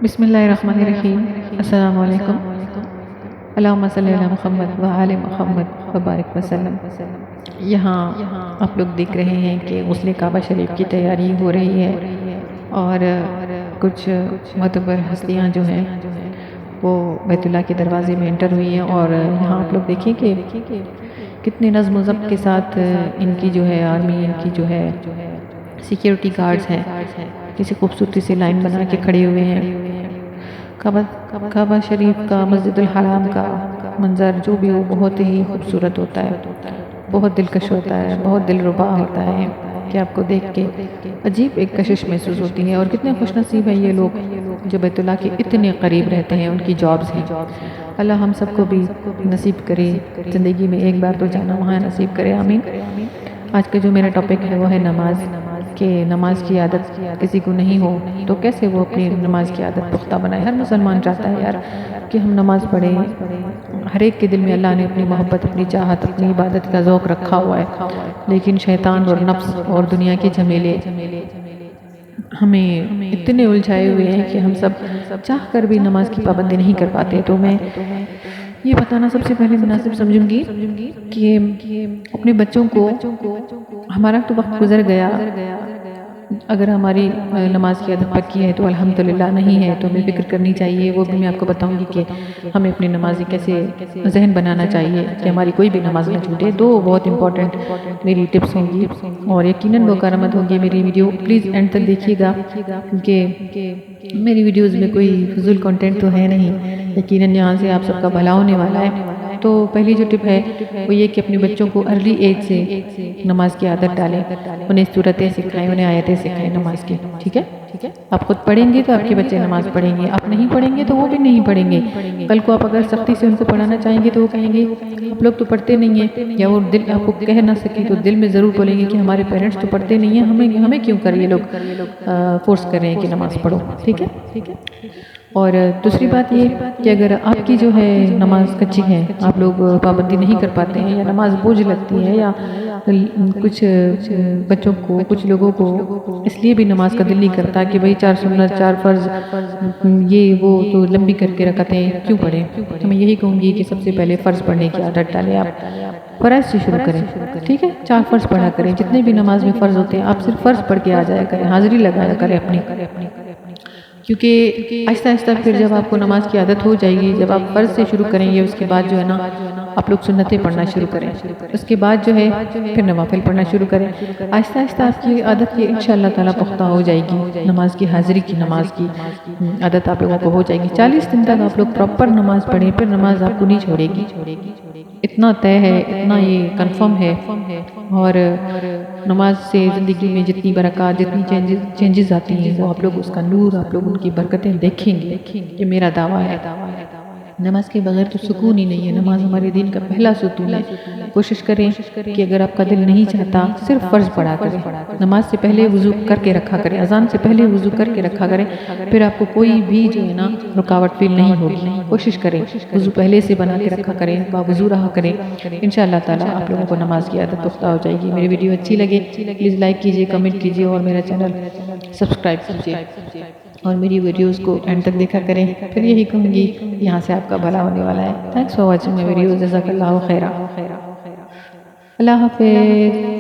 بسم اللہ الرحمن الرحیم۔ السلام علیکم۔ اللہم صلی علی محمد و آل محمد وبارک وسلم۔ یہاں آپ لوگ دیکھ رہے ہیں کہ غسل کعبہ شریف کی تیاری ہو رہی ہے اور کچھ معتبر ہستیاں جو ہیں وہ بیت اللہ کے دروازے میں انٹر ہوئی ہیں، اور یہاں آپ لوگ دیکھیں کہ کتنے نظم و ضبط کے ساتھ ان کی جو ہے آرمی، ان کی جو ہے سیکیورٹی گارڈز ہیں، کسی خوبصورتی سے لائن بنا کے کھڑے ہوئے ہیں۔ کعبہ شریف کا، مسجد الحرام کا منظر جو بھی ہو بہت ہی خوبصورت ہوتا ہے، بہت دلکش ہوتا ہے، بہت دلربا ہوتا ہے کہ آپ کو دیکھ کے عجیب ایک کشش محسوس ہوتی ہے۔ اور کتنے خوش نصیب ہیں یہ لوگ جو بیت اللہ کے اتنے قریب رہتے ہیں، ان کی جابز ہیں۔ اللہ ہم سب کو بھی نصیب کرے، زندگی میں ایک بار تو جانا وہاں نصیب کرے، آمین۔ آج کا جو میرا ٹاپک ہے وہ ہے نماز، کہ نماز کی عادت کسی کو نہیں ہو تو کیسے وہ اپنی نماز کی عادت پختہ بنائے۔ ہر مسلمان چاہتا ہے یار کہ ہم نماز پڑھیں، ہر ایک کے دل میں اللہ نے اپنی محبت، اپنی چاہت، اپنی عبادت کا ذوق رکھا ہوا ہے، لیکن شیطان اور نفس اور دنیا کے جھمیلے ہمیں اتنے الجھائے ہوئے ہیں کہ ہم سب چاہ کر بھی نماز کی پابندی نہیں کر پاتے۔ تو میں یہ بتانا سب سے پہلے مناسب سمجھوں گی کہ اپنے بچوں کو، ہمارا تو وقت گزر گیا، اگر ہماری نماز کی عادت پکی ہے تو الحمدللہ، نہیں ہے تو ہمیں فکر کرنی چاہیے۔ وہ بھی میں آپ کو بتاؤں گی کہ ہمیں اپنی نمازی کیسے ذہن بنانا چاہیے کہ ہماری کوئی بھی نماز نہ چھوٹے۔ دو بہت امپورٹنٹ میری ٹپس ہوں گی اور یقیناً وہ کارآمد ہوں گی۔ میری ویڈیو پلیز اینڈ تک دیکھیے گا کیونکہ میری ویڈیوز میں کوئی فضول کنٹینٹ تو ہے نہیں، یقیناً یہاں سے آپ سب کا بھلا ہونے والا ہے۔ تو پہلی جو ٹپ ہے وہ یہ کہ اپنے بچوں کو ارلی ایج سے نماز کی عادت ڈالیں، انہیں صورتیں سکھائیں، انہیں آیتیں سکھائیں نماز کی، ٹھیک ہے؟ آپ خود پڑھیں گے تو آپ کے بچے نماز پڑھیں گے، آپ نہیں پڑھیں گے تو وہ بھی نہیں پڑھیں گے۔ کل کو آپ اگر سختی سے ان کو پڑھانا چاہیں گے تو وہ کہیں گے آپ لوگ تو پڑھتے نہیں ہیں، یا وہ دل آپ کو کہہ نہ سکیں تو دل میں ضرور بولیں گے کہ ہمارے پیرنٹس تو پڑھتے نہیں ہیں، ہمیں کیوں کر یہ لوگ فورس کر رہے ہیں کہ نماز پڑھو، ٹھیک ہے؟ اور دوسری بات یہ کہ اگر آپ کی جو ہے نماز کچی ہے، آپ لوگ پابندی نہیں کر پاتے ہیں، یا نماز بوجھ لگتی ہے، یا کچھ بچوں کو، کچھ لوگوں کو اس لیے بھی نماز کا دل نہیں کرتا کہ بھئی 4 سنت، 4 فرض، یہ وہ تو لمبی کر کے رکعتیں کیوں پڑھیں۔ تو میں یہی کہوں گی کہ سب سے پہلے فرض پڑھنے کی عادت ڈالیں، آپ فرض سے شروع کریں، ٹھیک ہے؟ 4 فرض پڑھا کریں، جتنے بھی نماز میں فرض ہوتے ہیں آپ صرف فرض پڑھ کے آ جایا کریں، حاضری لگایا کریں اپنی، کیونکہ آہستہ آہستہ پھر جب آپ کو نماز کی عادت ہو جائے گی، جب آپ فرض سے شروع کریں گے اس کے بعد جو ہے نا آپ لوگ سنتیں پڑھنا شروع کریں، اس کے بعد جو ہے پھر نوافل پڑھنا شروع کریں۔ آہستہ آہستہ آپ کی عادت یہ انشاءاللہ تعالیٰ پختہ ہو جائے گی، نماز کی حاضری کی، نماز کی عادت آپ لوگوں کو ہو جائے گی۔ 40 دن تک آپ لوگ پراپر نماز پڑھیں، پھر نماز آپ کو نہیں چھوڑے گی، اتنا طے ہے، اتنا یہ کنفرم ہے۔ اور نماز سے زندگی میں جتنی برکات، جتنی چینجز آتی ہیں وہ آپ لوگ اس کا نور، آپ لوگ ان کی برکتیں دیکھیں گے، یہ میرا دعویٰ ہے۔ نماز کے بغیر تو سکون ہی نہیں ہے، نماز ہمارے دین کا پہلا ستون ہے۔ کوشش کریں کہ اگر آپ کا دل نہیں چاہتا صرف فرض پڑھا کریں، نماز سے پہلے وضو کر کے رکھا کریں، اذان سے پہلے وضو کر کے رکھا کریں، پھر آپ کو کوئی بھی جو ہے نا رکاوٹ فیل نہیں ہوگی۔ کوشش کریں وضو پہلے سے بنا کے رکھا کریں، باوضو رہا کریں، انشاءاللہ تعالیٰ آپ لوگوں کو نماز کی عادت پختہ ہو جائے گی۔ میری ویڈیو اچھی لگے پلیز لائک کیجئے، کمنٹ کیجئے اور میرا چینل سبسکرائب کیجئے، اور میری ویڈیوز کو اینڈ تک دیکھا کریں۔ پھر یہی کہوں گی یہاں سے آپ کا بھلا ہونے والا ہے۔ Thanks for watching my videos, جزاک اللہ خیرا، اللہ حافظ۔